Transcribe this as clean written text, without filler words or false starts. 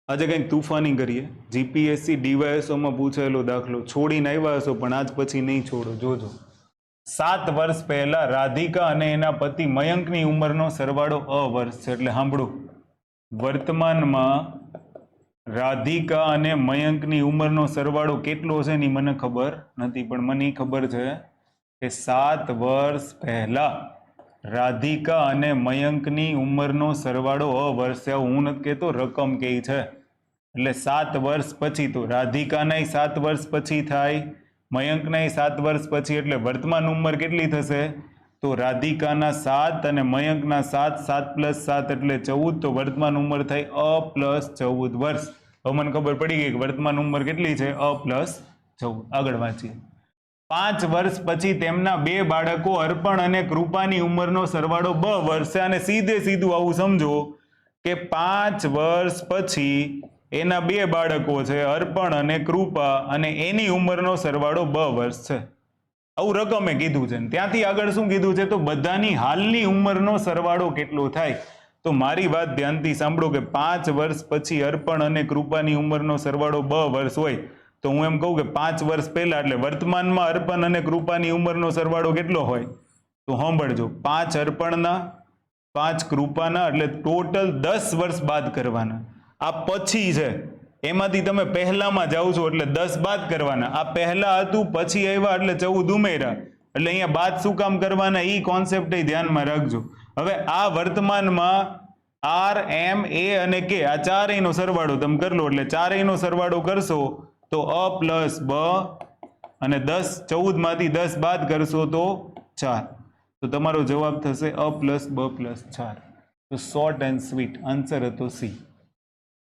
આજે કંઈક તૂફાની કરીએ. જીપીએસસી ડીવાયએસઓમાં પૂછાયેલો દાખલો છોડીને આવ્યા હશો પણ આજ પછી નહીં છોડો, જોજો. 7 વર્ષ પહેલા રાધિકા અને એના પતિ મયંકની ઉંમરનો સરવાળો વર્ષ છે. એટલે સાંભળો, વર્તમાનમાં રાધિકા અને મયંકની ઉંમરનો સરવાળો કેટલો છે એની મને ખબર નથી, પણ મને ખબર છે કે 7 વર્ષ પહેલા રાધિકા અને મયંકની ઉંમરનો સરવાળો વર્ષ છે. હું નથી કહેતો, રકમ કહી છે. એટલે 7 વર્ષ પછી તો રાધિકાનાય 7 વર્ષ પછી થાય, મયંકનાય 7 વર્ષ પછી, એટલે વર્તમાન ઉંમર કેટલી થશે? તો રાધિકાના 7 અને મયંકના 7, 7 + 7 એટલે 14, તો વર્તમાન ઉંમર થાય +14 વર્ષ. હવે મને ખબર પડી ગઈ કે વર્તમાન ઉંમર કેટલી છે? +14. આગળ વાંચીએ. 5 વર્ષ પછી તેમના 2 બાળકો અર્પણ અને કૃપાની ઉંમરનો સરવાળો 2 વર્ષ છે. અને સીધે સીધું આવું સમજો કે 5 વર્ષ પછી એના 2 બાળકો છે, અર્પણ અને કૃપા, અને એની ઉંમરનો સરવાળો 2 વર્ષ છે. આવું રકમે કીધું છે. ત્યાંથી આગળ શું કીધું છે? તો બધાની હાલની ઉંમરનો સરવાળો કેટલો થાય. તો મારી વાત ધ્યાનથી સાંભળો કે 5 વર્ષ પછી અર્પણ અને કૃપાની ઉંમરનો સરવાળો 2 વર્ષ હોય, તો હું એમ કહું કે 5 વર્ષ પહેલા એટલે વર્તમાનમાં અર્પણ અને કૃપાની ઉંમરનો સરવાળો કેટલો હોય? તો સાંભળજો, 5 અર્પણના, 5 કૃપાના, એટલે ટોટલ 10 વર્ષ બાદ કરવાના. આ પછી છે, એમાંથી તમે પહેલામાં જાઓ છો એટલે 10 બાદ કરવાના. આ પહેલા હતું, પછી આવ્યા એટલે 14 ઉમેર્યા, એટલે અહીંયા બાદ શું કામ કરવાના? એ કોન્સેપ્ટ ધ્યાનમાં રાખજો. હવે આ વર્તમાનમાં આર, એમ, એ અને કે આ ચારેયનો સરવાળો તમે કરી લો, એટલે ચારેયનો સરવાળો કરશો તો અ પ્લસ બ, અને 14 માંથી 10 બાદ કરશો તો 4. તો તમારો જવાબ થશે અ પ્લસ બ પ્લસ 4. તો શોર્ટ એન્ડ સ્વીટ આન્સર હતો સી.